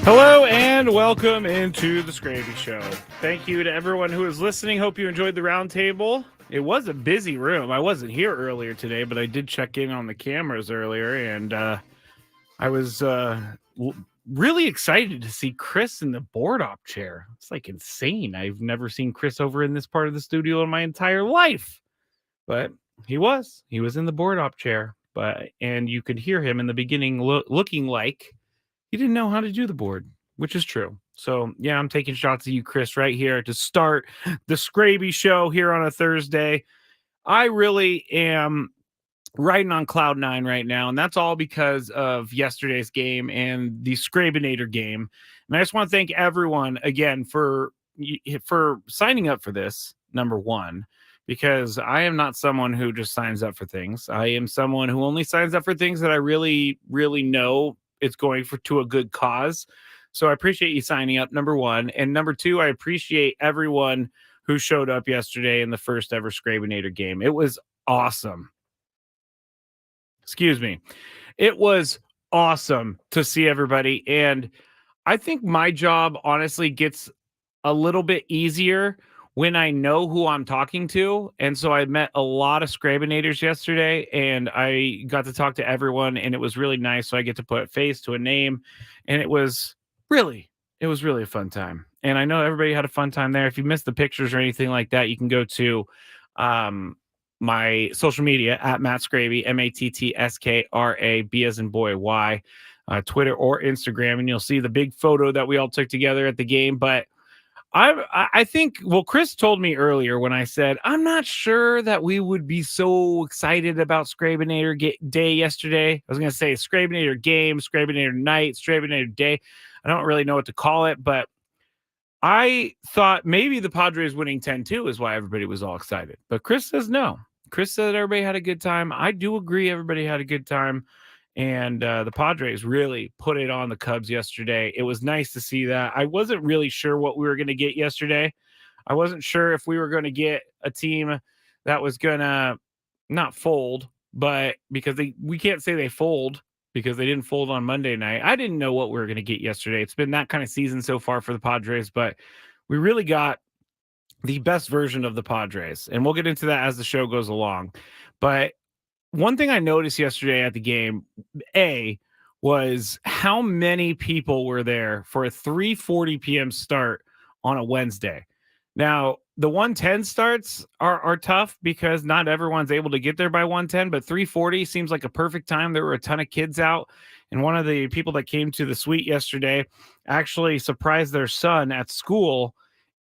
Hello and welcome into the Skraby Show. Thank you to everyone who is listening. Hope you enjoyed the roundtable. It was a busy room. I wasn't here earlier today, but I did check in on the cameras earlier, and I was really excited to see Chris in the board op chair. It's like insane. I've never seen Chris over in this part of the studio in my entire life, but he was in the board op chair. And you could hear him in the beginning looking like he didn't know how to do the board, which is true. So, yeah, I'm taking shots at you, Chris, right here to start the Skraby Show here on a Thursday. I really am riding on cloud nine right now, and that's all because of yesterday's game and the Skrabinator game. And I just want to thank everyone again for signing up for this, number one, because I am not someone who just signs up for things. I am someone who only signs up for things that I really, really know it's going to a good cause. So I appreciate you signing up, number one. And number two, I appreciate everyone who showed up yesterday in the first ever Skrabinator game. It was awesome. Excuse me. It was awesome to see everybody. And I think my job honestly gets a little bit easier when I know who I'm talking to. And so I met a lot of Skrabinators yesterday, and I got to talk to everyone, and it was really nice. So I get to put a face to a name, and it was really a fun time. And I know everybody had a fun time there. If you missed the pictures or anything like that, you can go to my social media at Matt Skraby, MATTSKRAB as in boy, Y, Twitter or Instagram, and you'll see the big photo that we all took together at the game. But I think, well, Chris told me earlier when I said, I'm not sure that we would be so excited about Skrabinator Day yesterday. I was going to say Skrabinator game, Skrabinator night, Skrabinator Day. I don't really know what to call it, but I thought maybe the Padres winning 10-2 is why everybody was all excited. But Chris says no. Chris said everybody had a good time. I do agree everybody had a good time. And the Padres really put it on the Cubs yesterday. It was nice to see that. I wasn't really sure what we were going to get yesterday. I wasn't sure if we were going to get a team that was going to not fold, but because we can't say they fold because they didn't fold on Monday night. I didn't know what we were going to get yesterday. It's been that kind of season so far for the Padres, but we really got the best version of the Padres. And we'll get into that as the show goes along. But one thing I noticed yesterday at the game, was how many people were there for a 3:40 p.m. start on a Wednesday. Now, the 110 starts are tough because not everyone's able to get there by 110, but 3:40 seems like a perfect time. There were a ton of kids out, and one of the people that came to the suite yesterday actually surprised their son at school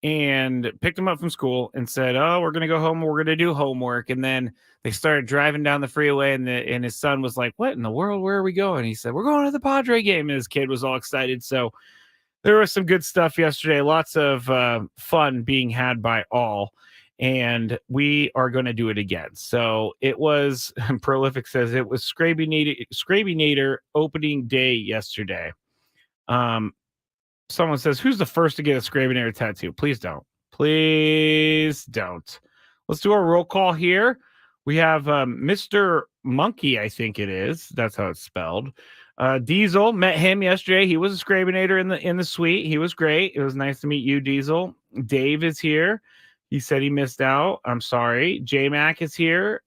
and picked him up from school and said, "Oh, we're going to go home. We're going to do homework." And then they started driving down the freeway, and his son was like, "What in the world? Where are we going?" He said, "We're going to the Padre game." And his kid was all excited. So there was some good stuff yesterday. Lots of fun being had by all. And we are going to do it again. So it was, Prolific says, it was Skrabinator opening day yesterday. Someone says, who's the first to get a Skrabinator tattoo? Please don't. Please don't. Let's do a roll call here. We have Mr. Monkey, I think it is. That's how it's spelled. Diesel, met him yesterday. He was a Skrabinator in the suite. He was great. It was nice to meet you, Diesel. Dave is here. He said he missed out. I'm sorry. J-Mac is here.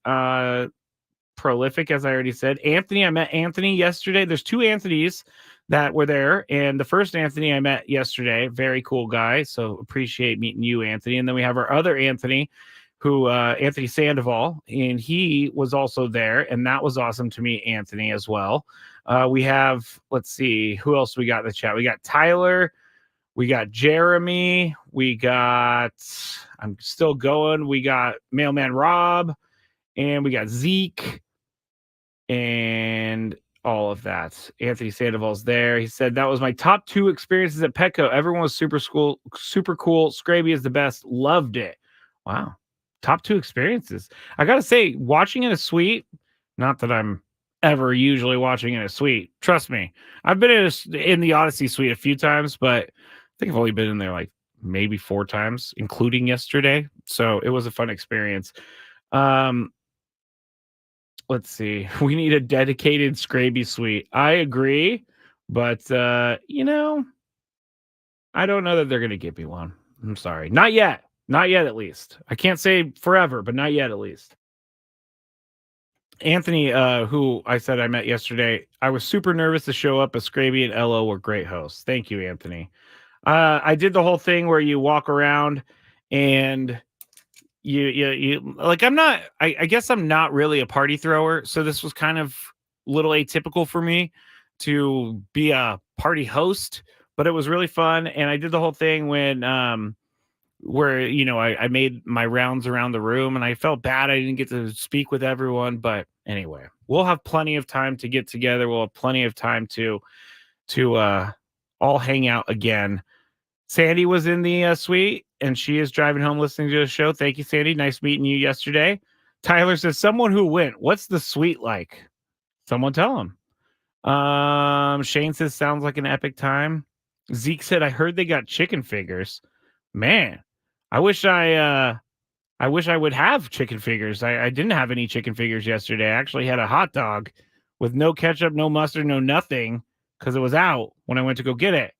Prolific, as I already said. Anthony, I met Anthony yesterday. There's two Anthonys that were there, and the first Anthony I met yesterday, very cool guy, so appreciate meeting you, Anthony. And then we have our other Anthony, who Anthony Sandoval, and he was also there, and that was awesome to meet Anthony as well. We have, let's see, who else we got in the chat? We got Tyler, we got Jeremy, we got, I'm still going, we got Mailman Rob, and we got Zeke, and all of that. Anthony Sandoval's there. He said that was my top 2 experiences at Petco. Everyone was super cool. Skraby is the best. Loved it. Wow. Top 2 experiences. I got to say, watching in a suite, not that I'm ever usually watching in a suite. Trust me. I've been in the Odyssey suite a few times, but I think I've only been in there like maybe 4 times, including yesterday. So it was a fun experience. Let's see. We need a dedicated Skraby suite. I agree, but I don't know that they're going to give me one. I'm sorry. Not yet. Not yet, at least. I can't say forever, but not yet, at least. Anthony, who I said I met yesterday, I was super nervous to show up, but Skraby and Elo were great hosts. Thank you, Anthony. I did the whole thing where you walk around and you like I guess I'm not really a party thrower, so this was kind of a little atypical for me to be a party host, but it was really fun. And I did the whole thing when where I made my rounds around the room, and I felt bad I didn't get to speak with everyone, but anyway, we'll have plenty of time to get together. We'll have plenty of time to all hang out again. Sandy was in the suite, and she is driving home listening to the show. Thank you, Sandy. Nice meeting you yesterday. Tyler says, someone who went, what's the suite like? Someone tell him. Shane says, sounds like an epic time. Zeke said, I heard they got chicken fingers. Man, I wish I would have chicken fingers. I didn't have any chicken fingers yesterday. I actually had a hot dog with no ketchup, no mustard, no nothing, because it was out when I went to go get it.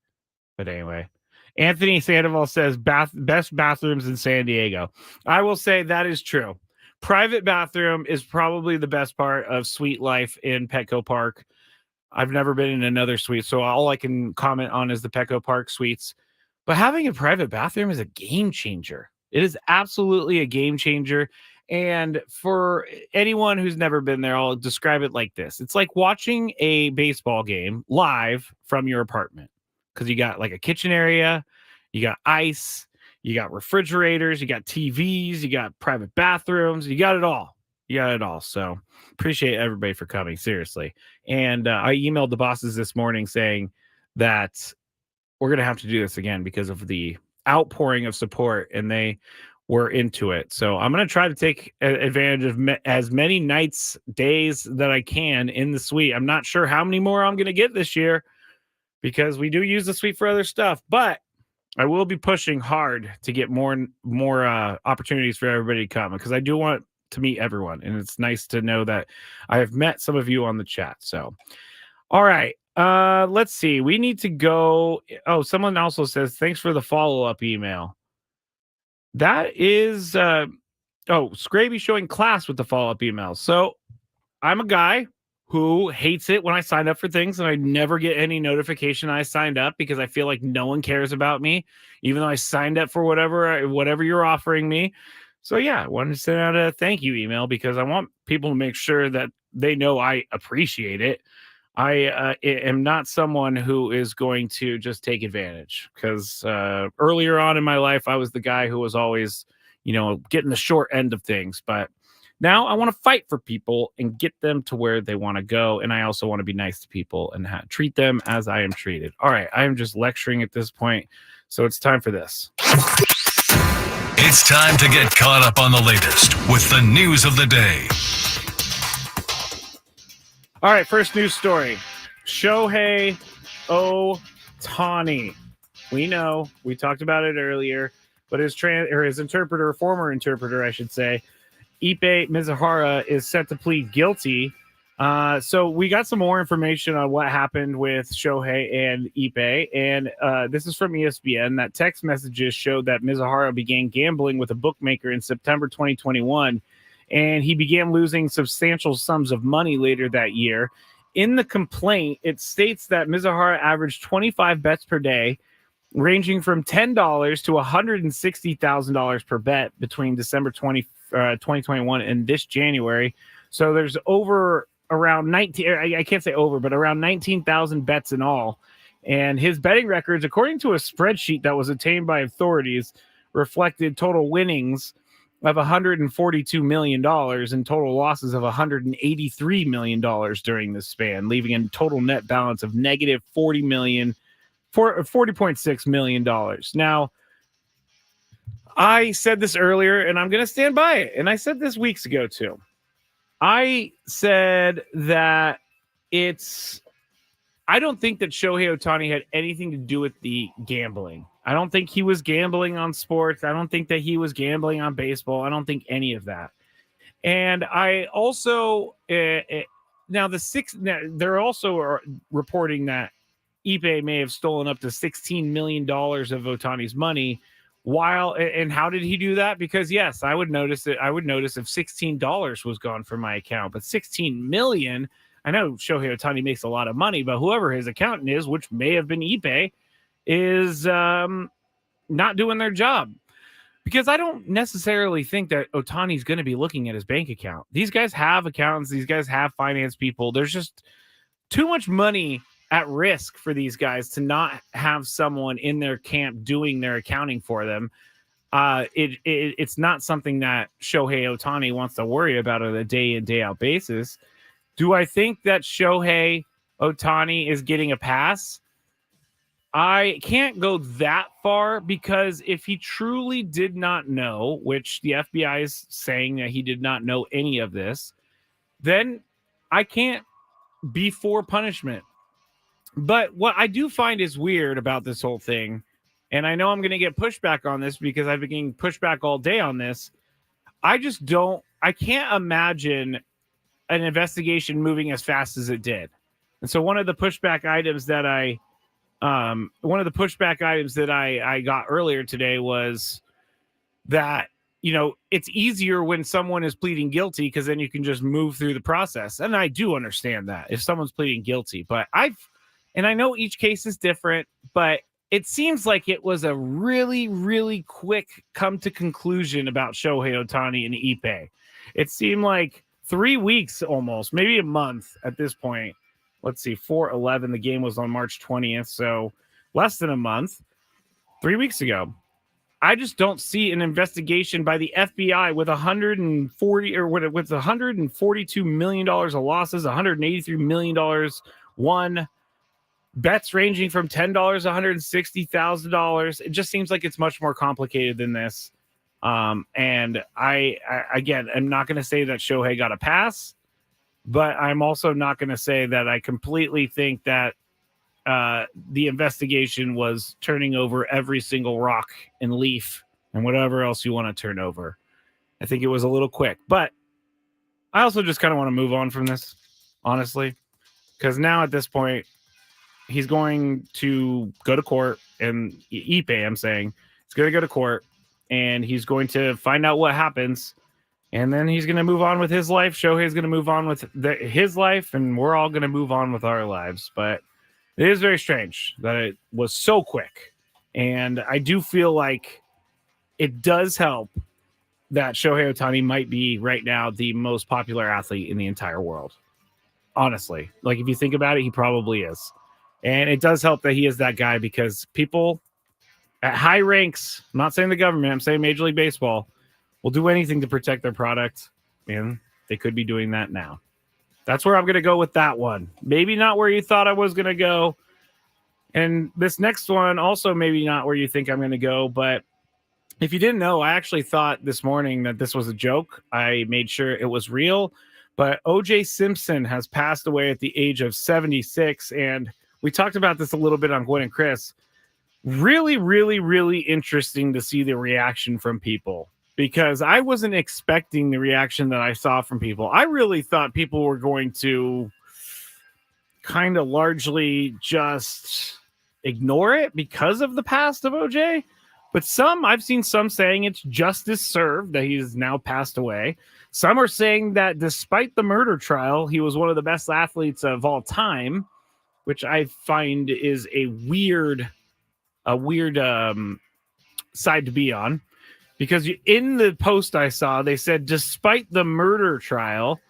But anyway, Anthony Sandoval says best bathrooms in San Diego. I will say that is true. Private bathroom is probably the best part of suite life in Petco Park. I've never been in another suite, so all I can comment on is the Petco Park suites. But having a private bathroom is a game changer. It is absolutely a game changer. And for anyone who's never been there, I'll describe it like this. It's like watching a baseball game live from your apartment, because you got like a kitchen area, you got ice, you got refrigerators, you got TVs, you got private bathrooms, you got it all. You got it all. So appreciate everybody for coming, seriously. And I emailed the bosses this morning saying that we're going to have to do this again because of the outpouring of support, and they were into it. So I'm going to try to take advantage of as many nights, days that I can in the suite. I'm not sure how many more I'm going to get this year because we do use the suite for other stuff, but I will be pushing hard to get more opportunities for everybody to come, because I do want to meet everyone. And it's nice to know that I have met some of you on the chat. So, all right. Let's see. We need to go. Oh, someone also says, thanks for the follow-up email. That is, Skraby showing class with the follow-up email. So I'm a guy who hates it when I sign up for things and I never get any notification I signed up, because I feel like no one cares about me, even though I signed up for whatever you're offering me. So yeah, I wanted to send out a thank you email because I want people to make sure that they know I appreciate it. I am not someone who is going to just take advantage, because earlier on in my life, I was the guy who was always, getting the short end of things. But now I want to fight for people and get them to where they want to go. And I also want to be nice to people and treat them as I am treated. All right. I am just lecturing at this point. So it's time for this. It's time to get caught up on the latest with the news of the day. All right, first news story. Shohei Ohtani. We know, we talked about it earlier, but his former interpreter, I should say, Ippei Mizuhara, is set to plead guilty. So we got some more information on what happened with Shohei and Ippei, and this is from ESPN. That text messages showed that Mizuhara began gambling with a bookmaker in September 2021, and he began losing substantial sums of money later that year. In the complaint, it states that Mizuhara averaged 25 bets per day, ranging from $10 to $160,000 per bet between December 2021 and this January. So there's around 19,000 bets in all. And his betting records, according to a spreadsheet that was obtained by authorities, reflected total winnings of $142 million and total losses of $183 million during this span, leaving a total net balance of negative $40.6 million. Now, I said this earlier, and I'm going to stand by it. And I said this weeks ago, too. I said that I don't think that Shohei Ohtani had anything to do with the gambling. I don't think he was gambling on sports. I don't think that he was gambling on baseball. I don't think any of that. And I also, they're also reporting that Ipe may have stolen up to $16 million of Ohtani's money. And how did he do that? Because yes, I would notice it. I would notice if $16 was gone from my account, but 16 million. I know Shohei Ohtani makes a lot of money, but whoever his accountant is, which may have been Ipe, is not doing their job. Because I don't necessarily think that Ohtani's going to be looking at his bank account. These guys have accountants. These guys have finance people. There's just too much money at risk for these guys to not have someone in their camp doing their accounting for them. It's not something that Shohei Ohtani wants to worry about on a day in, day out basis. Do I think that Shohei Ohtani is getting a pass? I can't go that far, because if he truly did not know, which the FBI is saying that he did not know any of this, then I can't be for punishment. But what I do find is weird about this whole thing, and I know I'm going to get pushback on this because I've been getting pushback all day on this. I can't imagine an investigation moving as fast as it did. And so one of the pushback items that I got earlier today was that, it's easier when someone is pleading guilty, because then you can just move through the process. And I do understand that if someone's pleading guilty, but I know each case is different, but it seems like it was a really, really quick come to conclusion about Shohei Ohtani and Ipe. It seemed like 3 weeks almost, maybe a month at this point. Let's see, 4/11. The game was on March 20th, so less than a month, 3 weeks ago. I just don't see an investigation by the FBI with with $142 million of losses, $183 million won, bets ranging from $10 to $160,000. It just seems like it's much more complicated than this. And I again, I'm not going to say that Shohei got a pass, but I'm also not going to say that I completely think that the investigation was turning over every single rock and leaf and whatever else you want to turn over. I think it was a little quick, but I also just kind of want to move on from this, honestly, because now at this point, he's going to go to court, and Ipe, I'm saying, he's going to go to court, and he's going to find out what happens, and then he's going to move on with his life. Shohei's going to move on with his life, and we're all going to move on with our lives. But it is very strange that it was so quick, and I do feel like it does help that Shohei Ohtani might be right now the most popular athlete in the entire world. Honestly, like if you think about it, he probably is. And it does help that he is that guy, because people at high ranks, I'm not saying the government, I'm saying Major League Baseball, will do anything to protect their product. And they could be doing that now. That's where I'm going to go with that one. Maybe not where you thought I was going to go. And this next one also maybe not where you think I'm going to go. But if you didn't know, I actually thought this morning that this was a joke. I made sure it was real. But O.J. Simpson has passed away at the age of 76. And we talked about this a little bit on Gwen and Chris. Really, really, really interesting to see the reaction from people, because I wasn't expecting the reaction that I saw from people. I really thought people were going to kind of largely just ignore it because of the past of OJ. But I've seen some saying it's justice served that he's now passed away. Some are saying that despite the murder trial, he was one of the best athletes of all time, which I find is a weird side to be on, because in the post I saw, they said, despite the murder trial.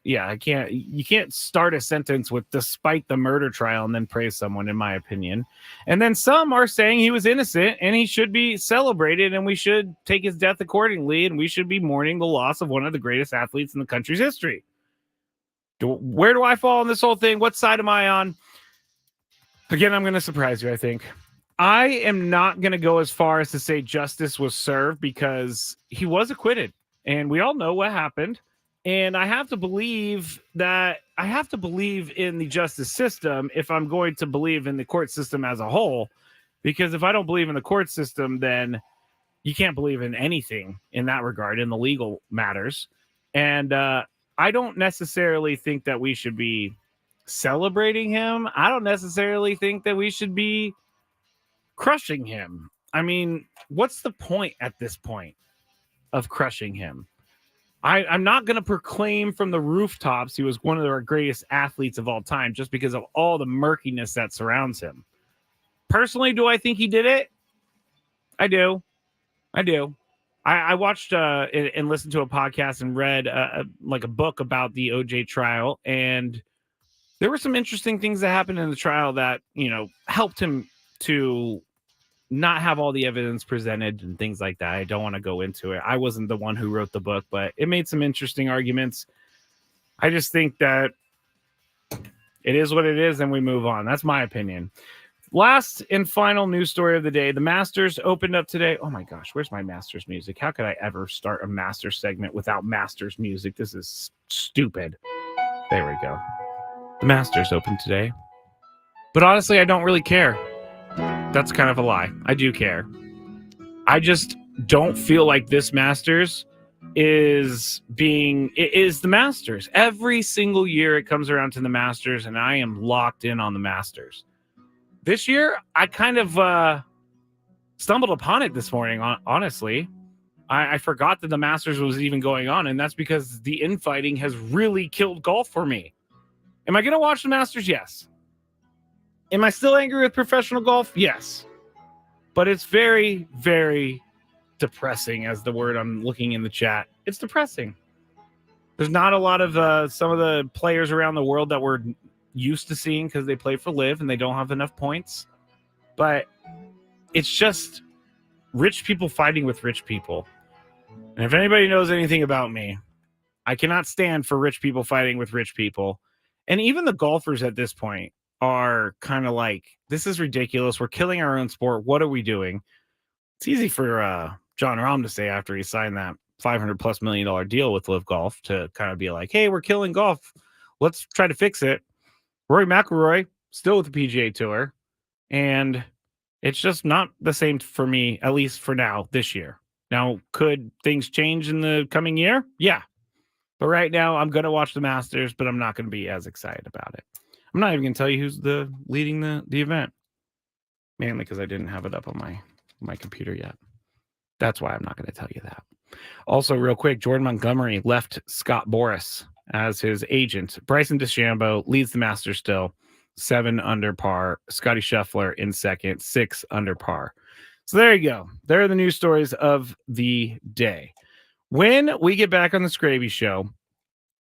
Yeah, you can't start a sentence with despite the murder trial and then praise someone, in my opinion. And then some are saying he was innocent and he should be celebrated and we should take his death accordingly and we should be mourning the loss of one of the greatest athletes in the country's history. Where do I fall on this whole thing? What side am I on? Again, I'm going to surprise you, I think. I am not going to go as far as to say justice was served, because he was acquitted and we all know what happened. And I have to believe in the justice system if I'm going to believe in the court system as a whole. Because if I don't believe in the court system, then you can't believe in anything in that regard, in the legal matters. And I don't necessarily think that we should be celebrating him. I don't necessarily think that we should be crushing him. I mean, what's the point at this point of crushing him? I'm not going to proclaim from the rooftops he was one of our greatest athletes of all time just because of all the murkiness that surrounds him. Personally, do I think he did it? I do. I do. I watched and listened to a podcast and read like a book about the OJ trial, and there were some interesting things that happened in the trial that helped him to not have all the evidence presented and things like that. I don't want to go into it. I wasn't the one who wrote the book, but it made some interesting arguments. I just think that it is what it is, and we move on. That's my opinion. Last and final news story of the day. The Masters opened up today. Oh my gosh, where's my Masters music? How could I ever start a Masters segment without Masters music? This is stupid. There we go. The Masters opened today. But honestly, I don't really care. That's kind of a lie. I do care. I just don't feel like this Masters is the Masters. Every single year it comes around to the Masters, and I am locked in on the Masters. This year, I kind of stumbled upon it this morning, honestly. I forgot that the Masters was even going on, and that's because the infighting has really killed golf for me. Am I going to watch the Masters? Yes. Am I still angry with professional golf? Yes. But it's very, very depressing, as the word I'm looking in the chat. It's depressing. There's not a lot of some of the players around the world that we're used to seeing because they play for LIV and they don't have enough points. But it's just rich people fighting with rich people. And if anybody knows anything about me, I cannot stand for rich people fighting with rich people. And even the golfers at this point are kind of like, this is ridiculous. We're killing our own sport. What are we doing? It's easy for John Rahm to say after he signed that $500+ million deal with LIV Golf to kind of be like, hey, we're killing golf. Let's try to fix it. Rory McIlroy still with the PGA Tour. And it's just not the same for me, at least for now, this year. Now, could things change in the coming year? Yeah. But right now, I'm going to watch the Masters, but I'm not going to be as excited about it. I'm not even going to tell you who's leading the event, mainly because I didn't have it up on my computer yet. That's why I'm not going to tell you that. Also, real quick, Jordan Montgomery left Scott Boras as his agent. Bryson DeChambeau leads the Masters still, 7 under par. Scotty Scheffler in second, 6 under par. So there you go. There are the news stories of the day. When we get back on the Skraby Show,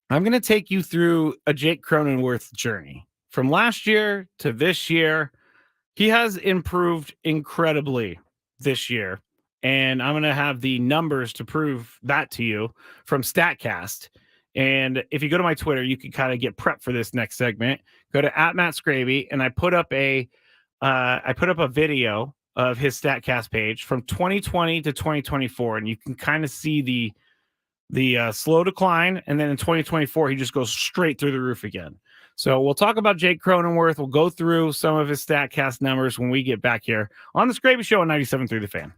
I'm going to take you through a Jake Cronenworth journey from last year to this year. He has improved incredibly this year, and I'm going to have the numbers to prove that to you from StatCast. And if you go to my Twitter, you can kind of get prepped for this next segment. Go to @MattSkraby, and I put up a video of his StatCast page from 2020 to 2024, and you can kind of see the slow decline, and then in 2024 he just goes straight through the roof again. So we'll talk about Jake Cronenworth. We'll go through some of his StatCast numbers when we get back here on the Skraby Show on 97.3 The Fan.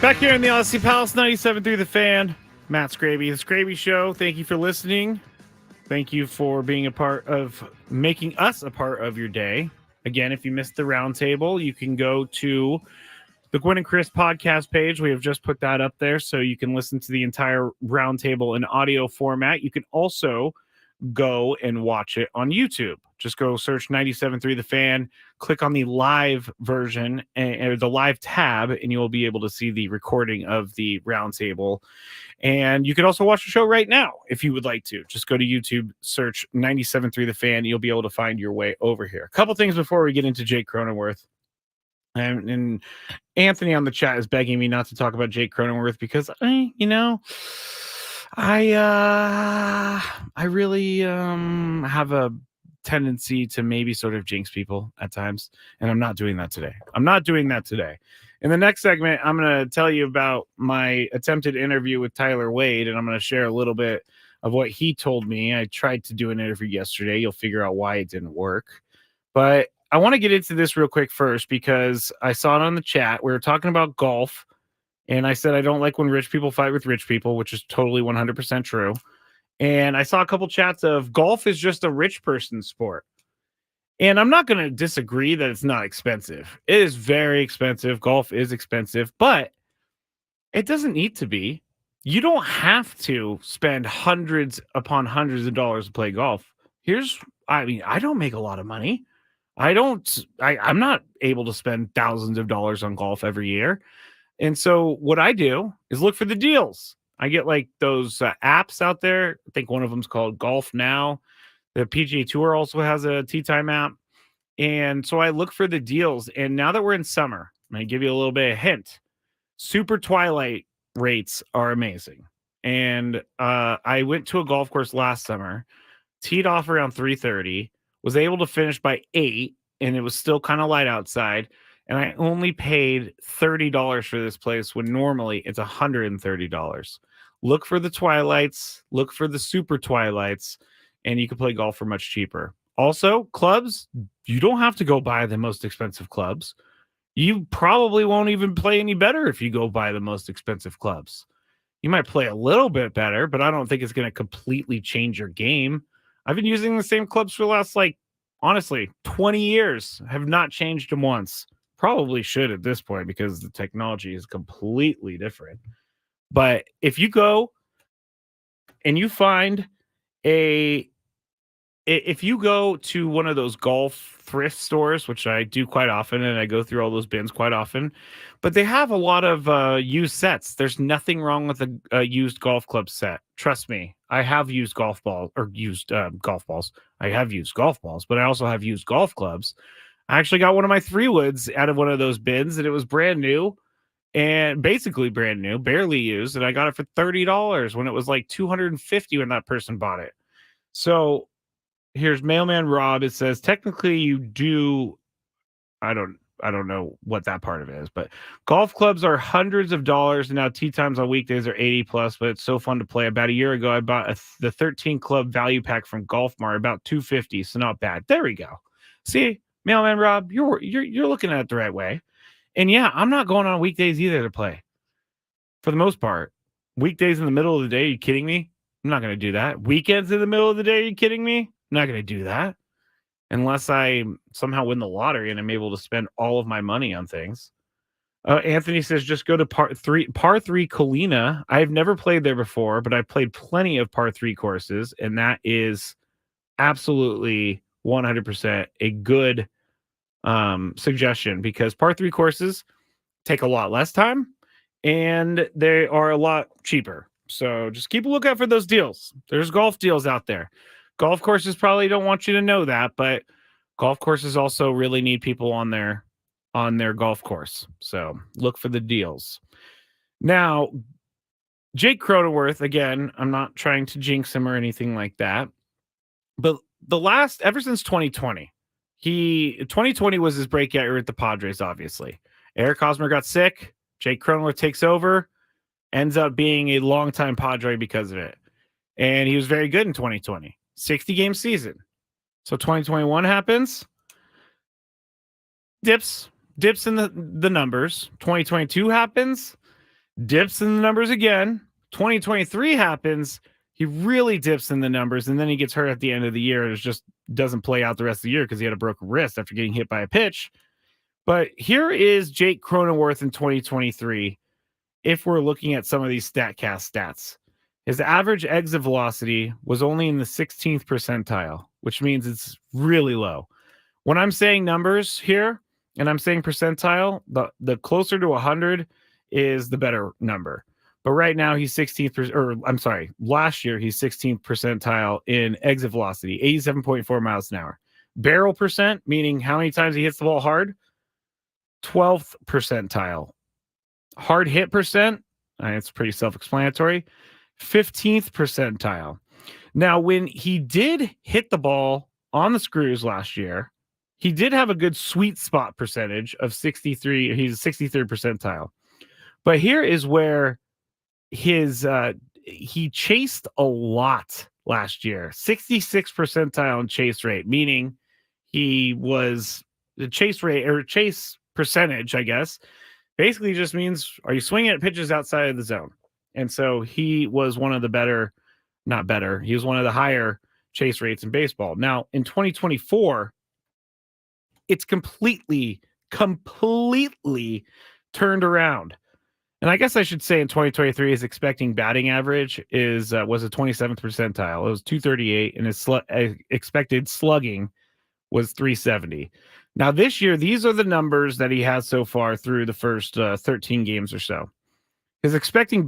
Back here in the Odyssey Palace, 97.3 The Fan. Matt Skraby, The Skraby Show. Thank you for listening. Thank you for being a part of making us a part of your day. Again, if you missed the roundtable, you can go to the Gwen and Chris podcast page. We have just put that up there so you can listen to the entire roundtable in audio format. You can also go and watch it on YouTube. Just go search 97.3 The Fan, click on the live version or the live tab, and you will be able to see the recording of the roundtable. And you can also watch the show right now if you would like to. Just go to YouTube, search 97.3 The Fan. You'll be able to find your way over here. A couple things before we get into Jake Cronenworth. And Anthony on the chat is begging me not to talk about Jake Cronenworth because I really have a tendency to maybe sort of jinx people at times, and I'm not doing that today. In the next segment, I'm going to tell you about my attempted interview with Tyler Wade, and I'm going to share a little bit of what he told me. I tried to do an interview yesterday. You'll figure out why it didn't work. But I want to get into this real quick first because I saw it on the chat. We were talking about golf, and I said I don't like when rich people fight with rich people, which is totally 100% true. And I saw a couple chats of golf is just a rich person sport. And I'm not going to disagree that it's not expensive. It is very expensive. Golf is expensive, but it doesn't need to be. You don't have to spend hundreds upon hundreds of dollars to play golf. I don't make a lot of money. I'm not able to spend thousands of dollars on golf every year. And so what I do is look for the deals. I get like those apps out there. I think one of them's called Golf Now. The PGA Tour also has a Tee Time app. And so I look for the deals. And now that we're in summer, I'm going to give you a little bit of hint. Super Twilight rates are amazing. And I went to a golf course last summer, teed off around 3:30, was able to finish by 8, and it was still kind of light outside. And I only paid $30 for this place when normally it's $130. Look for the Twilights, look for the Super Twilights, and you can play golf for much cheaper. Also, clubs, you don't have to go buy the most expensive clubs. You probably won't even play any better if you go buy the most expensive clubs. You might play a little bit better, but I don't think it's going to completely change your game. I've been using the same clubs for the last, honestly, 20 years. Have not changed them once. Probably should at this point because the technology is completely different. But if you go and you find if you go to one of those golf thrift stores, which I do quite often, and I go through all those bins quite often, but they have a lot of used sets. There's nothing wrong with a used golf club set. Trust me, I have used golf balls. I have used golf balls, but I also have used golf clubs. I actually got one of my 3-woods out of one of those bins, and it was brand new and basically brand new, barely used. And I got it for $30 when it was like $250 when that person bought it. So here's Mailman Rob. It says, technically you do. I don't know what that part of it is, but golf clubs are hundreds of dollars. And now tee times on weekdays are 80 plus, but it's so fun to play. About a year ago, I bought the 13 club value pack from Golf Mart, about $250. So not bad. There we go. See, Mailman Rob, you're looking at it the right way. And yeah, I'm not going on weekdays either to play. For the most part, weekdays in the middle of the day, are you kidding me? I'm not going to do that. Weekends in the middle of the day, are you kidding me? I'm not going to do that. Unless I somehow win the lottery and I'm able to spend all of my money on things. Anthony says, just go to par 3 Colina. I've never played there before, but I've played plenty of par 3 courses, and that is absolutely 100% a good suggestion because par 3 courses take a lot less time and they are a lot cheaper. So just keep a lookout for those deals. There's golf deals out there. Golf courses probably don't want you to know that, but golf courses also really need people on their golf course. So look for the deals. Now, Jake Cronenworth, again, I'm not trying to jinx him or anything like that, but ever since 2020, 2020 was his breakout year at the Padres, obviously. Eric Hosmer got sick. Jake Cronenworth takes over, ends up being a longtime Padre because of it. And he was very good in 2020. 60-game season. So 2021 happens. Dips in the numbers. 2022 happens. dips in the numbers again. 2023 happens. He really dips in the numbers, and then he gets hurt at the end of the year. And it just doesn't play out the rest of the year because he had a broken wrist after getting hit by a pitch. But here is Jake Cronenworth in 2023. If we're looking at some of these StatCast stats, his average exit velocity was only in the 16th percentile, which means it's really low. When I'm saying numbers here and I'm saying percentile, the closer to 100 is the better number. But right now he's 16th, or I'm sorry, last year he's 16th percentile in exit velocity, 87.4 miles an hour. Barrel percent, meaning how many times he hits the ball hard, 12th percentile. Hard hit percent, it's pretty self-explanatory, 15th percentile. Now, when he did hit the ball on the screws last year, he did have a good sweet spot percentage of 63. He's 63rd percentile. But here is where his he chased a lot last year, 66th percentile in chase rate, meaning he was the chase rate or chase percentage, I guess, basically just means, are you swinging at pitches outside of the zone? And so he was one of the better, not better, he was one of the higher chase rates in baseball. Now, in 2024, it's completely turned around. And I guess I should say in 2023, his expecting batting average was a 27th percentile. It was 238, and his expected slugging was 370. Now, this year, these are the numbers that he has so far through the first 13 games or so. His expected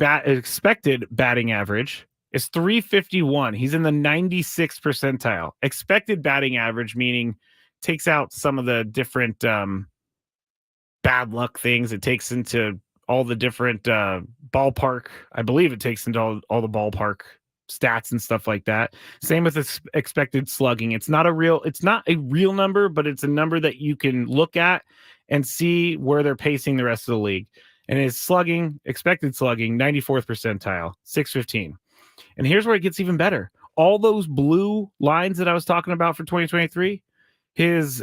batting average is 351. He's in the 96th percentile. Expected batting average, meaning takes out some of the different bad luck things. It takes into all the different ballpark. I believe it takes into all the ballpark stats and stuff like that. Same with expected slugging. It's not a real number, but it's a number that you can look at and see where they're pacing the rest of the league. And his expected slugging, 94th percentile, 615. And here's where it gets even better. All those blue lines that I was talking about for 2023, his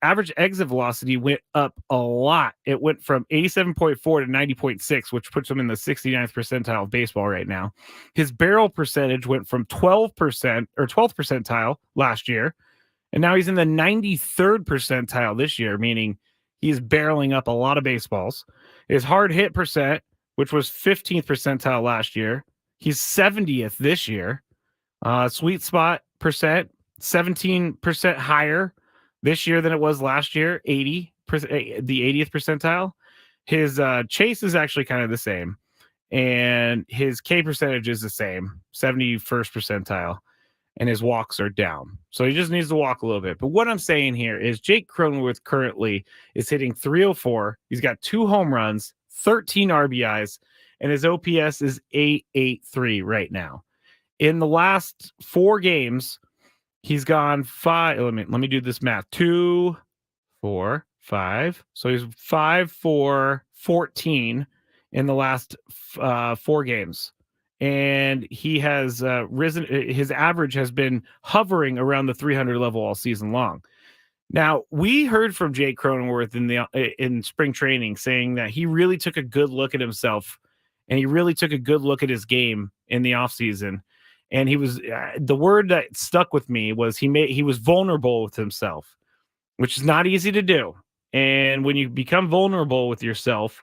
average exit velocity went up a lot. It went from 87.4 to 90.6, which puts him in the 69th percentile of baseball right now. His barrel percentage went from 12% or 12th percentile last year, and now he's in the 93rd percentile this year, meaning he's barreling up a lot of baseballs. His hard hit percent, which was 15th percentile last year, he's 70th this year. Sweet spot percent, 17% higher this year than it was last year, 80%, the 80th percentile. His chase is actually kind of the same, and his K percentage is the same, 71st percentile, and his walks are down. So he just needs to walk a little bit. But what I'm saying here is Jake Cronenworth currently is hitting 304. He's got 2 home runs, 13 RBIs, and his OPS is 883 right now. In the last 4 games, he's gone 5. Let me do this math. 2, 4, 5. So he's 5 for 14 in the last 4 games. And he has risen. His average has been hovering around the 300 level all season long. Now, we heard from Jake Cronenworth in spring training saying that he really took a good look at himself, and he really took a good look at his game in the offseason. And he was the word that stuck with me was he was vulnerable with himself, which is not easy to do. And when you become vulnerable with yourself,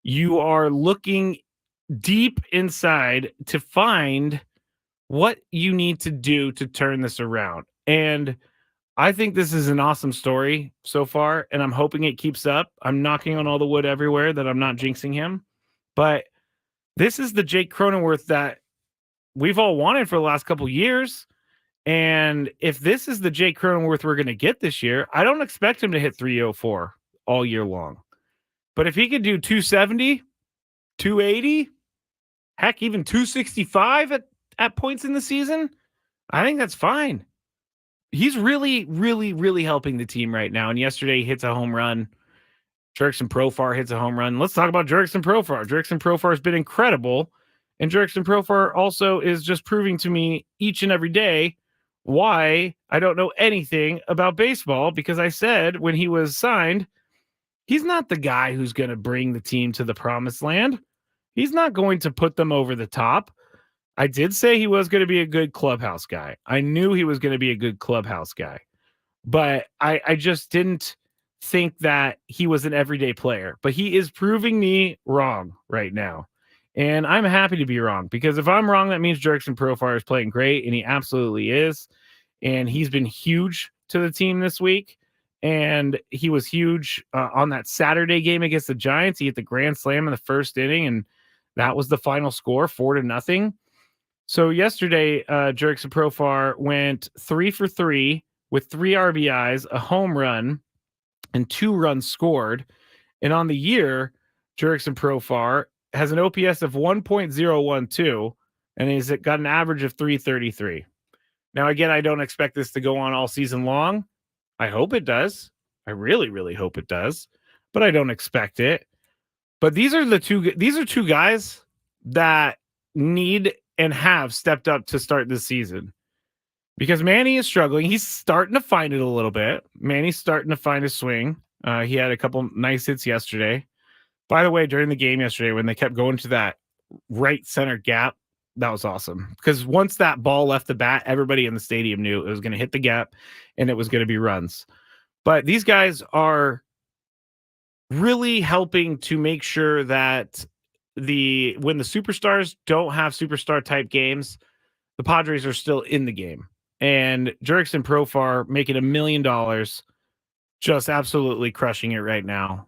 you are looking deep inside to find what you need to do to turn this around. And I think this is an awesome story so far, and I'm hoping it keeps up. I'm knocking on all the wood everywhere that I'm not jinxing him. But this is the Jake Cronenworth that we've all wanted for the last couple of years. And if this is the Jake Cronenworth we're going to get this year, I don't expect him to hit 304 all year long. But if he could do 270, 280, heck, even 265 at points in the season, I think that's fine. He's really, really, really helping the team right now. And yesterday he hits a home run. Jurickson Profar hits a home run. Let's talk about Jurickson Profar. Jurickson Profar has been incredible. And Jurickson Profar also is just proving to me each and every day why I don't know anything about baseball, because I said when he was signed, he's not the guy who's going to bring the team to the promised land. He's not going to put them over the top. I did say he was going to be a good clubhouse guy. I knew he was going to be a good clubhouse guy, but I just didn't think that he was an everyday player. But he is proving me wrong right now. And I'm happy to be wrong, because if I'm wrong, that means Jurickson Profar is playing great, and he absolutely is. And he's been huge to the team this week. And he was huge on that Saturday game against the Giants. He hit the grand slam in the first inning, and that was the final score, 4-0. So yesterday, Jurickson Profar went 3 for 3 with 3 RBIs, a home run, and 2 runs scored. And on the year, Jurickson Profar has an OPS of 1.012, and he's got an average of 333. Now, again, I don't expect this to go on all season long. I hope it does. I really, really hope it does, but I don't expect it. But these are two guys that need and have stepped up to start this season, because Manny is struggling. He's starting to find it a little bit. Manny's starting to find his swing. He had a couple nice hits yesterday. By the way, during the game yesterday, when they kept going to that right center gap, that was awesome, because once that ball left the bat, everybody in the stadium knew it was going to hit the gap and it was going to be runs. But these guys are really helping to make sure that when the superstars don't have superstar type games, the Padres are still in the game. And Jurickson Profar making $1 million, just absolutely crushing it right now,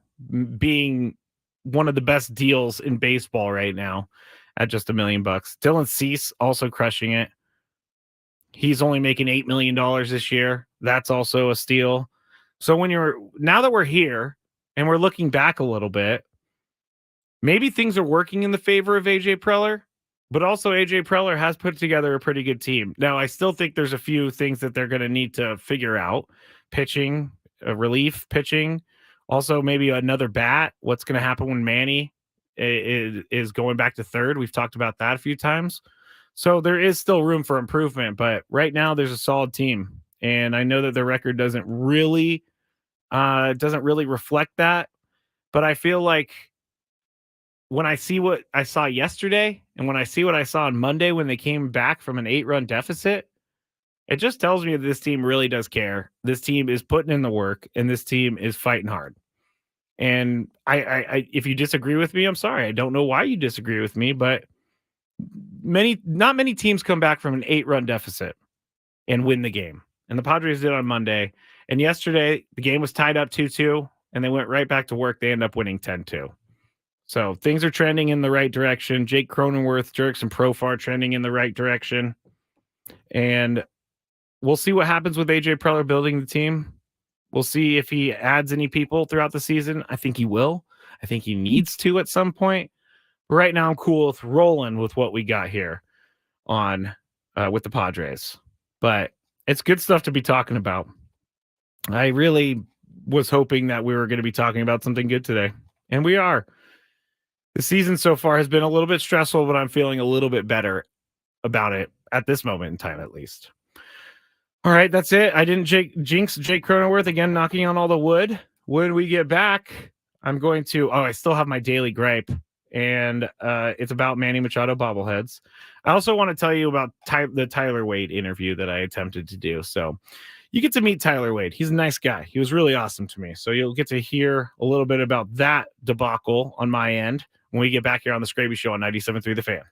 being one of the best deals in baseball right now at just $1 million. Dylan Cease also crushing it. He's only making $8 million this year. That's also a steal. So now that we're here and we're looking back a little bit, maybe things are working in the favor of AJ Preller, but also AJ Preller has put together a pretty good team. Now, I still think there's a few things that they're going to need to figure out. Pitching, relief pitching, also maybe another bat. What's going to happen when Manny is going back to third? We've talked about that a few times. So there is still room for improvement, but right now there's a solid team. And I know that their record doesn't really reflect that, but I feel like when I see what I saw yesterday and when I see what I saw on Monday when they came back from an 8-run deficit, it just tells me that this team really does care. This team is putting in the work, and this team is fighting hard. And I if you disagree with me, I'm sorry. I don't know why you disagree with me, but not many teams come back from an 8-run deficit and win the game. And the Padres did on Monday. And yesterday, the game was tied up 2-2, and they went right back to work. They end up winning 10-2. So things are trending in the right direction. Jake Cronenworth, Jurickson Profar trending in the right direction. And we'll see what happens with AJ Preller building the team. We'll see if he adds any people throughout the season. I think he will. I think he needs to at some point. But right now, I'm cool with rolling with what we got here on with the Padres. But it's good stuff to be talking about. I really was hoping that we were going to be talking about something good today, and we are. The season so far has been a little bit stressful, but I'm feeling a little bit better about it at this moment in time, at least. All right, that's it. I didn't jinx Jake Cronenworth again, knocking on all the wood. When we get back, I'm going to. I still have my daily gripe, and it's about Manny Machado bobbleheads. I also want to tell you about the Tyler Wade interview that I attempted to do. So you get to meet Tyler Wade. He's a nice guy. He was really awesome to me. So you'll get to hear a little bit about that debacle on my end when we get back here on the Skraby Show on 97.3 The Fan.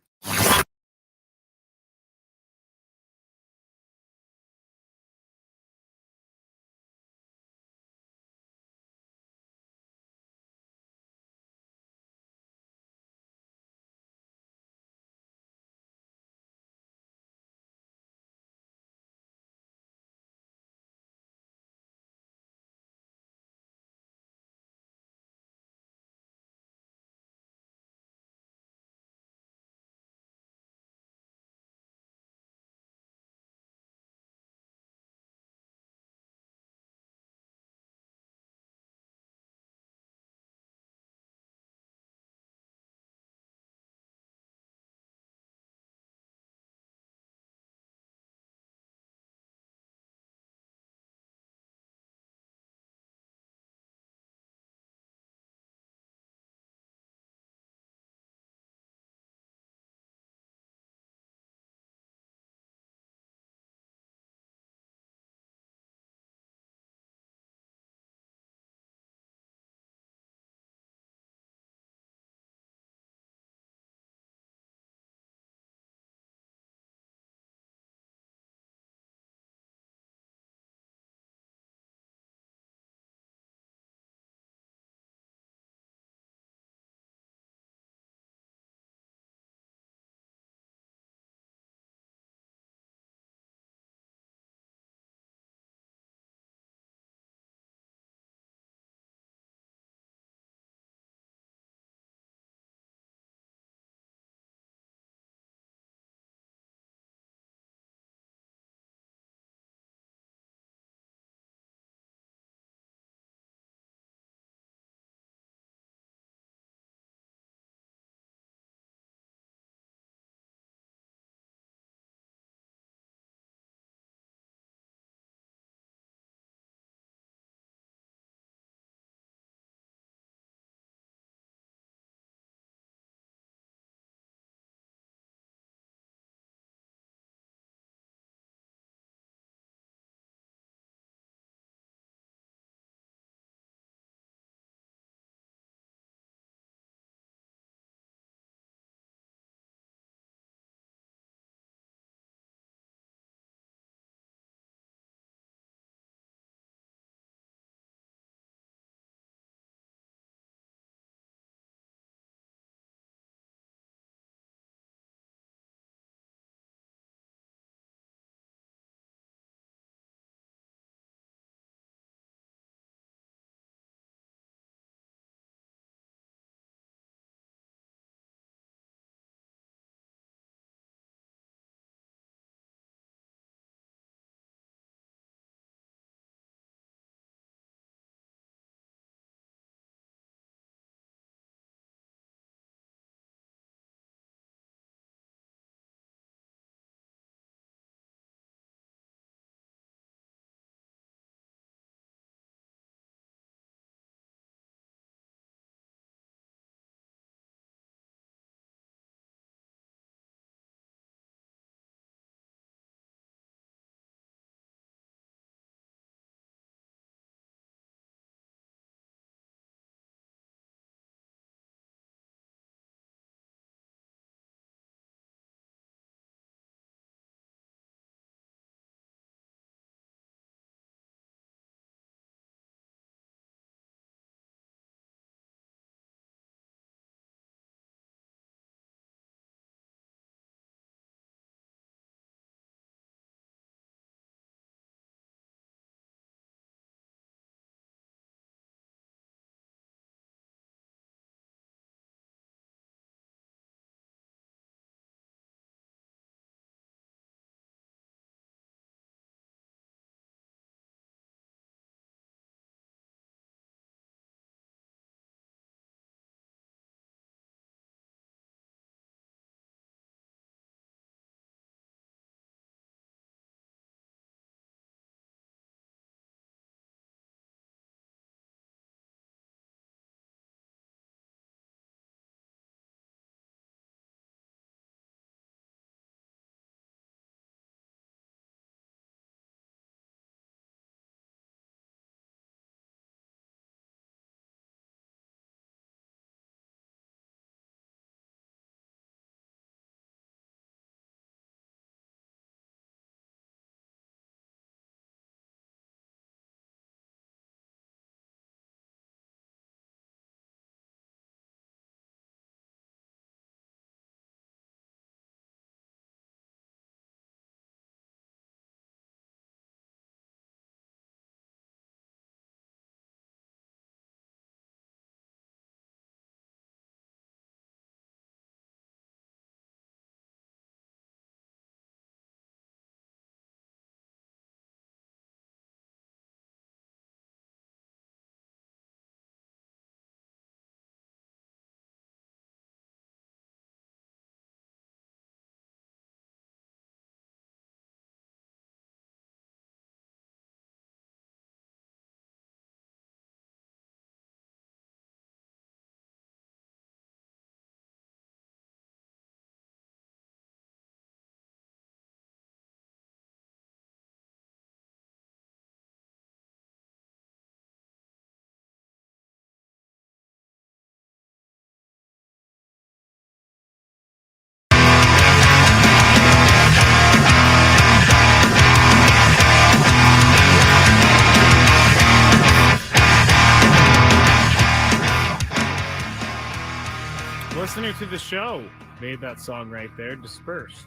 listener to the show made that song right there, Dispersed.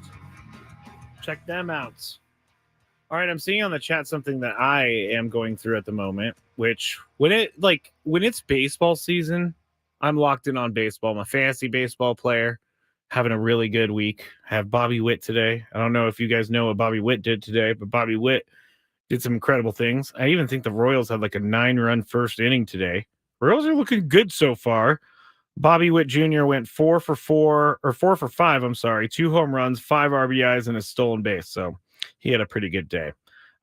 Check them out. All right, I'm seeing on the chat something that I am going through at the moment, which when it's baseball season, I'm locked in on baseball. I'm a fantasy baseball player, having a really good week. I have Bobby Witt today. I don't know if you guys know what Bobby Witt did today, but Bobby Witt did some incredible things. I even think the Royals had like a 9-run first inning today. Royals are looking good so far. Bobby Witt Jr. went 4 for 5. I'm sorry, 2 home runs, 5 RBIs, and a stolen base. So he had a pretty good day.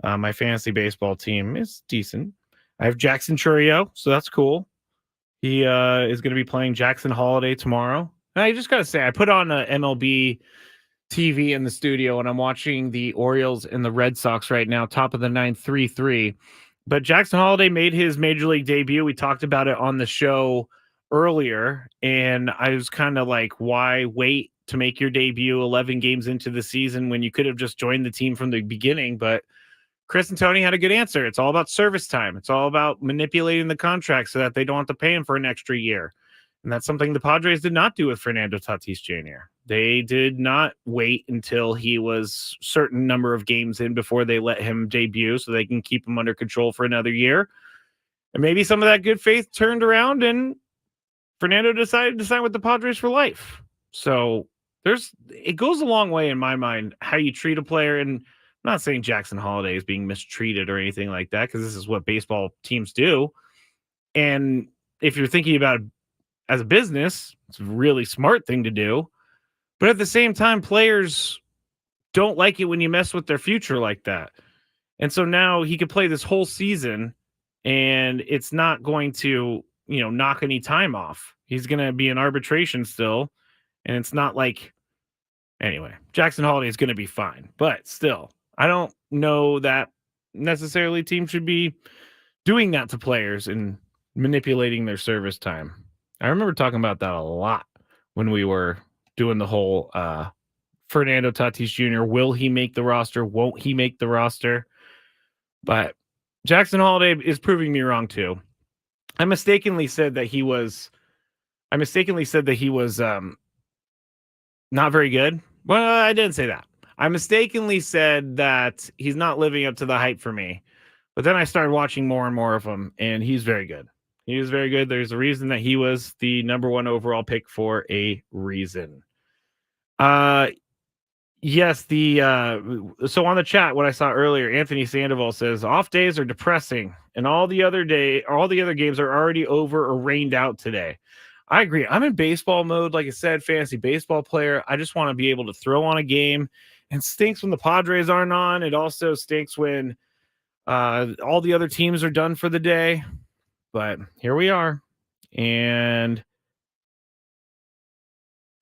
My fantasy baseball team is decent. I have Jackson Chourio, so that's cool. He is going to be playing Jackson Holiday tomorrow. And I just got to say, I put on a MLB TV in the studio, and I'm watching the Orioles and the Red Sox right now, top of the ninth, 3-3. But Jackson Holiday made his major league debut. We talked about it on the show earlier, and I was kind of like, why wait to make your debut 11 games into the season when you could have just joined the team from the beginning? But Chris and Tony had a good answer. It's all about service time. It's all about manipulating the contract so that they don't have to pay him for an extra year. And that's something the Padres did not do with Fernando Tatis Jr. They did not wait until he was a certain number of games in before they let him debut so they can keep him under control for another year. And maybe some of that good faith turned around and Fernando decided to sign with the Padres for life. So it goes a long way in my mind how you treat a player. And I'm not saying Jackson Holiday is being mistreated or anything like that, because this is what baseball teams do. And if you're thinking about it as a business, it's a really smart thing to do. But at the same time, players don't like it when you mess with their future like that. And so now he could play this whole season and it's not going to, knock any time off. He's going to be in arbitration still. And it's not like, anyway, Jackson Holiday is going to be fine. But still, I don't know that necessarily teams should be doing that to players and manipulating their service time. I remember talking about that a lot when we were doing the whole Fernando Tatis Jr. Will he make the roster? Won't he make the roster? But Jackson Holiday is proving me wrong too. I mistakenly said that he was not very good. Well, I didn't say that. I mistakenly said that he's not living up to the hype for me. But then I started watching more and more of him, and he's very good. He is very good. There's a reason that he was the number 1 overall pick for a reason. Yes, so on the chat, what I saw earlier, Anthony Sandoval says off days are depressing, and all the other games are already over or rained out today. I agree. I'm in baseball mode, like I said, fantasy baseball player. I just want to be able to throw on a game, and stinks when the Padres aren't on. It also stinks when all the other teams are done for the day. But here we are, and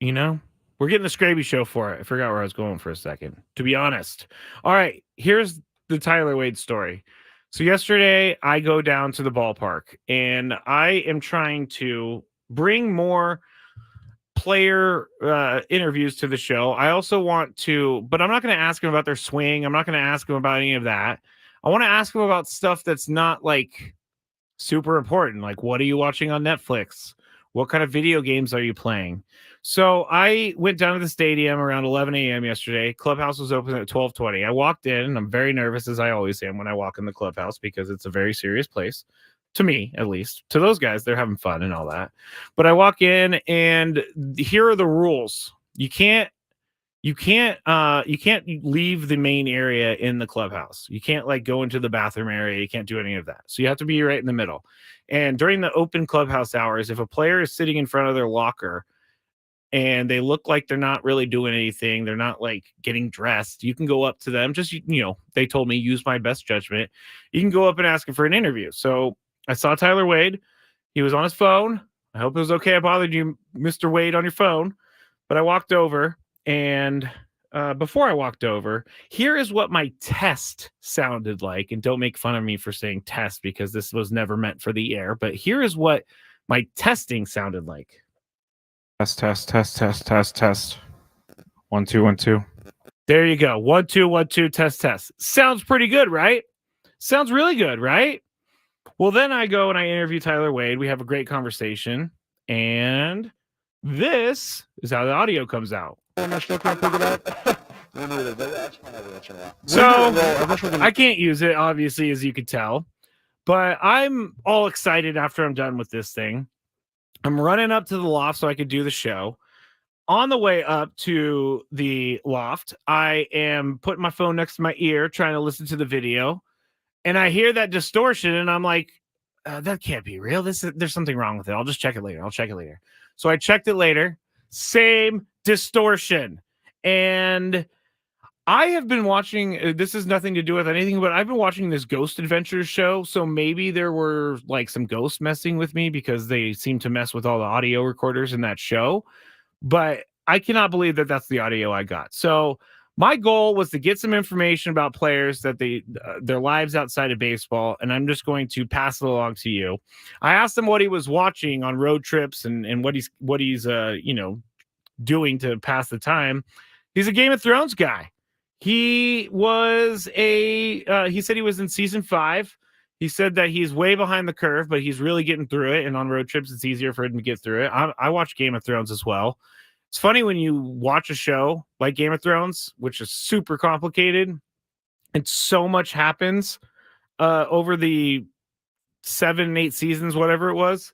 we're getting the Skraby Show for it. I forgot where I was going for a second, to be honest. All right, here's the Tyler Wade story. So yesterday, I go down to the ballpark, and I am trying to bring more player interviews to the show. I also want to, but I'm not going to ask them about their swing. I'm not going to ask them about any of that. I want to ask them about stuff that's not like super important. Like, what are you watching on Netflix? What kind of video games are you playing? So I went down to the stadium around 11 a.m. yesterday. Clubhouse was open at 12:20. I walked in, and I'm very nervous, as I always am when I walk in the clubhouse, because it's a very serious place. To me, at least. To those guys, they're having fun and all that. But I walk in, and here are the rules. You can't leave the main area in the clubhouse. You can't go into the bathroom area. You can't do any of that. So you have to be right in the middle. And during the open clubhouse hours, if a player is sitting in front of their locker and they look like they're not really doing anything, they're not getting dressed, you can go up to them. Just, they told me, use my best judgment. You can go up and ask him for an interview. So I saw Tyler Wade. He was on his phone. I hope it was okay I bothered you, Mr. Wade, on your phone. But I walked over. And before I walked over, here is what my test sounded like. And don't make fun of me for saying test, because this was never meant for the air. But here is what my testing sounded like. Test. 1 2 1 2. There you go. 1 2 1 2. Test. Sounds pretty good, right? Sounds really good, right? Well, then I go and I interview Tyler Wade. We have a great conversation, and This is how the audio comes out. I still can't figure it out. So I can't use it, obviously, as you could tell, but I'm all excited after I'm done with this thing. I'm running up to the loft so I could do the show. On the way up to the loft, I am putting my phone next to my ear, trying to listen to the video, and I hear that distortion, and I'm like, that can't be real. There's something wrong with it. I'll just check it later. So I checked it later. Same distortion. And I have been watching, this has nothing to do with anything, but I've been watching this Ghost Adventures show. So maybe there were like some ghosts messing with me because they seem to mess with all the audio recorders in that show. But I cannot believe that that's the audio I got. So my goal was to get some information about players that their lives outside of baseball, and I'm just going to pass it along to you. I asked him what he was watching on road trips and what he's doing to pass the time. He's a Game of Thrones guy. He was he said he was in season 5. He said that he's way behind the curve, but he's really getting through it. And on road trips, it's easier for him to get through it. I watch Game of Thrones as well. It's funny when you watch a show like Game of Thrones, which is super complicated, and so much happens over the 7, 8 seasons, whatever it was,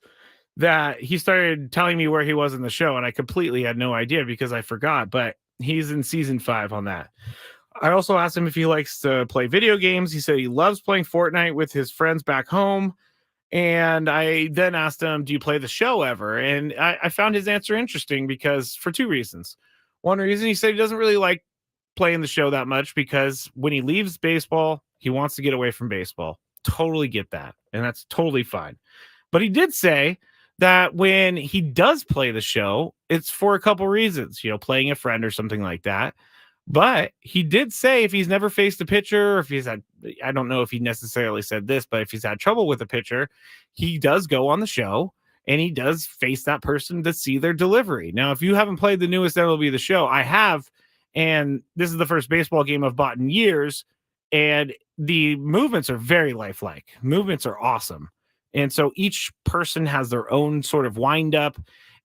that he started telling me where he was in the show. And I completely had no idea because I forgot, but he's in season 5 on that. I also asked him if he likes to play video games. He said he loves playing Fortnite with his friends back home. And I then asked him, do you play the show ever? And I found his answer interesting because for 2 reasons. One reason, he said he doesn't really like playing the show that much because when he leaves baseball, he wants to get away from baseball. Totally get that. And that's totally fine. But he did say that when he does play the show, it's for a couple reasons, playing a friend or something like that. But he did say if he's never faced a pitcher, or if he's had, I don't know if he necessarily said this, but if he's had trouble with a pitcher, he does go on the show and he does face that person to see their delivery. Now, if you haven't played the newest MLB The Show, I have, and this is the first baseball game I've bought in years, and the movements are very lifelike. Movements are awesome. And so each person has their own sort of wind up.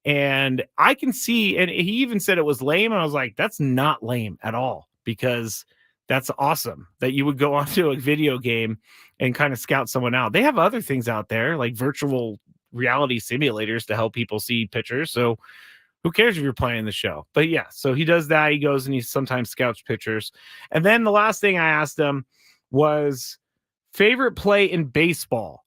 And I can see, and he even said it was lame. And I was like, that's not lame at all, because that's awesome that you would go onto a video game and kind of scout someone out. They have other things out there like virtual reality simulators to help people see pitchers. So who cares if you're playing the show? But yeah, so he does that. He goes and he sometimes scouts pitchers. And then the last thing I asked him was favorite play in baseball.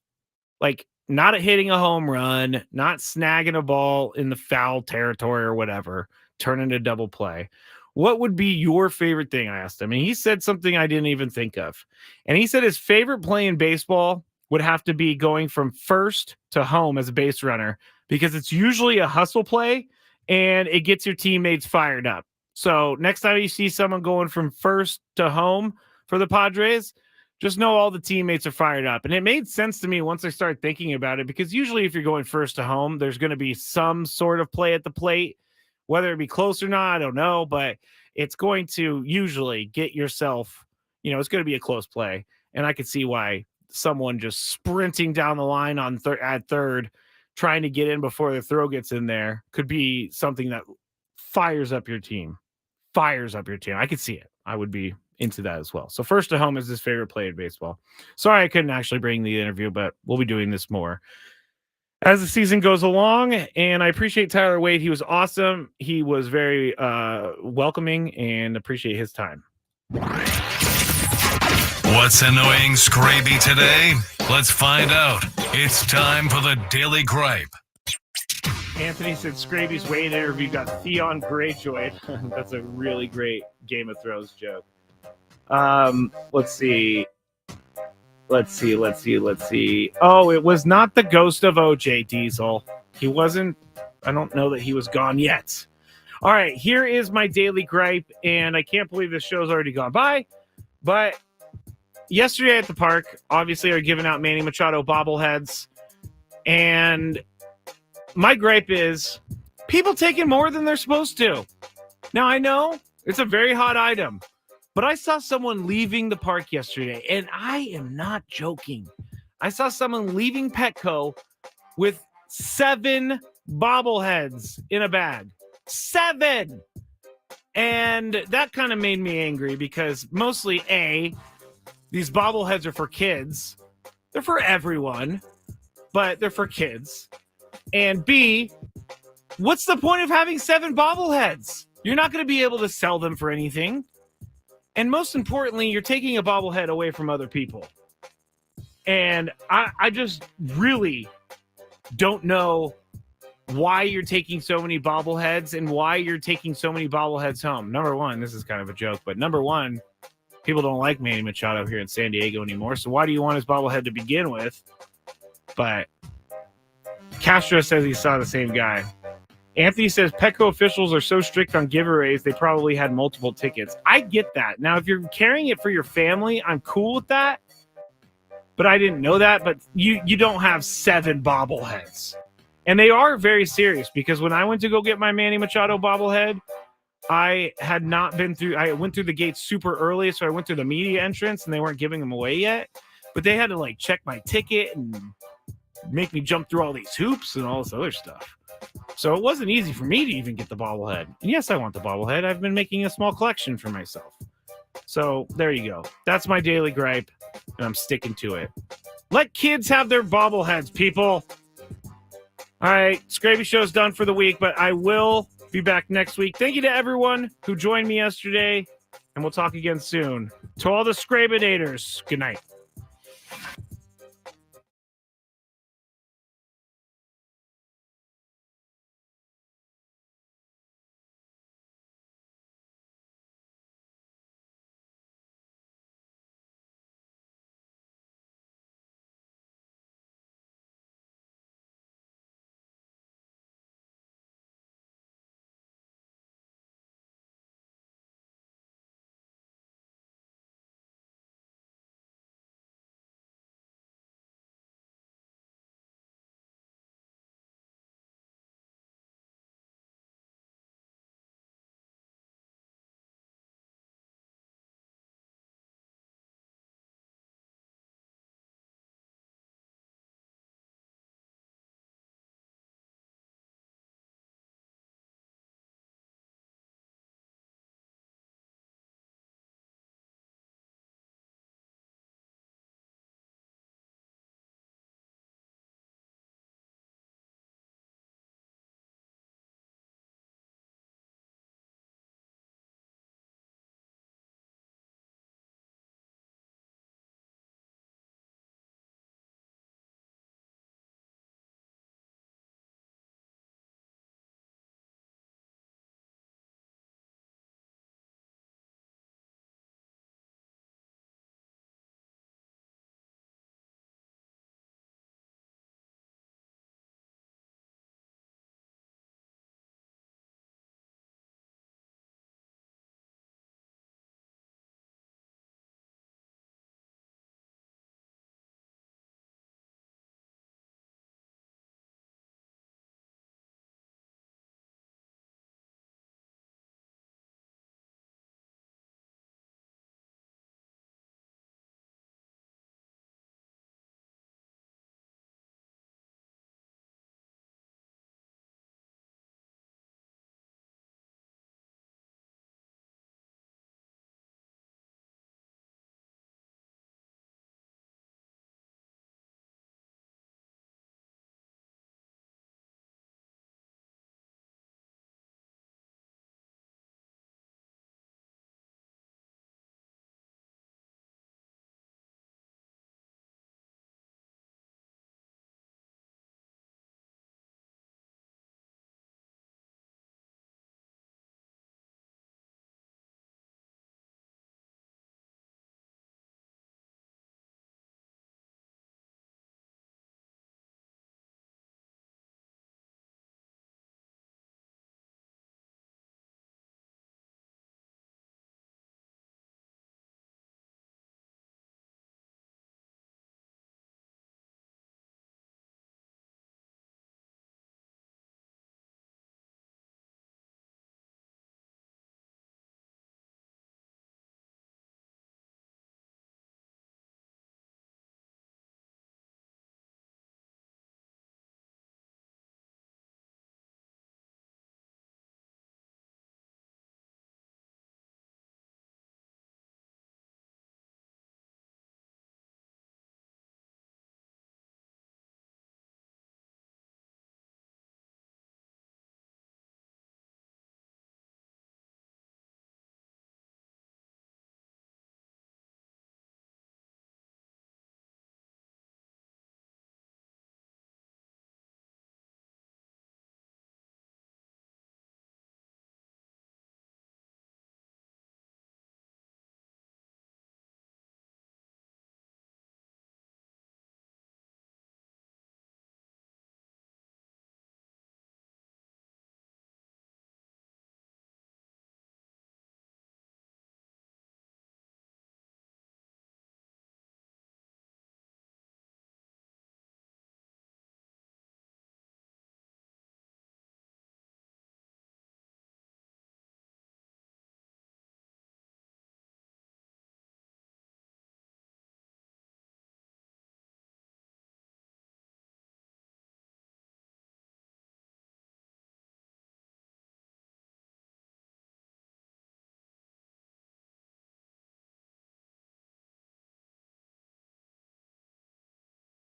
Like, not hitting a home run, not snagging a ball in the foul territory or whatever, turning a double play. What would be your favorite thing? I asked him. And he said something I didn't even think of. And he said his favorite play in baseball would have to be going from first to home as a base runner, because it's usually a hustle play and it gets your teammates fired up. So next time you see someone going from first to home for the Padres, just know all the teammates are fired up. And it made sense to me once I started thinking about it, because usually if you're going first to home, there's going to be some sort of play at the plate, whether it be close or not, I don't know, but it's going to usually get yourself, it's going to be a close play. And I could see why someone just sprinting down the line on at third, trying to get in before the throw gets in there, could be something that fires up your team. I could see it. I would be into that as well. So first to home is his favorite play in baseball. Sorry I couldn't actually bring the interview, but we'll be doing this more as the season goes along. And I appreciate Tyler Wade. He was awesome. He was very welcoming, and appreciate his time. What's annoying Skraby today? Let's find out. It's time for the Daily Gripe. Anthony said Skraby's Wade interview got Theon Greyjoy. That's a really great Game of Thrones joke. Let's see. Oh, it was not the ghost of OJ Diesel. He wasn't. I don't know that he was gone yet. All right, here is my daily gripe, and I can't believe this show's already gone by. But yesterday at the park, obviously, are giving out Manny Machado bobbleheads, and my gripe is people taking more than they're supposed to. Now, I know it's a very hot item, but I saw someone leaving the park yesterday, and I am not joking. I saw someone leaving Petco with 7 bobbleheads in a bag. 7! And that kind of made me angry because mostly, A, these bobbleheads are for kids. They're for everyone, but they're for kids. And B, what's the point of having 7 bobbleheads? You're not going to be able to sell them for anything. And most importantly, you're taking a bobblehead away from other people. And I just really don't know why you're taking so many bobbleheads and why you're taking so many bobbleheads home. Number one, this is kind of a joke, but number one, people don't like Manny Machado here in San Diego anymore. So why do you want his bobblehead to begin with? But Castro says he saw the same guy. Anthony says Petco officials are so strict on giveaways, they probably had multiple tickets. I get that. Now, if you're carrying it for your family, I'm cool with that. But I didn't know that. But you don't have 7 bobbleheads. And they are very serious because when I went to go get my Manny Machado bobblehead, I had not been through. I went through the gates super early, so I went through the media entrance, and they weren't giving them away yet. But they had to like check my ticket and make me jump through all these hoops and all this other stuff. So it wasn't easy for me to even get the bobblehead. And yes, I want the bobblehead. I've been making a small collection for myself. So there you go. That's my daily gripe, and I'm sticking to it. Let kids have their bobbleheads, people. All right, Skraby Show's done for the week, but I will be back next week. Thank you to everyone who joined me yesterday, and we'll talk again soon. To all the Skrabinators, good night.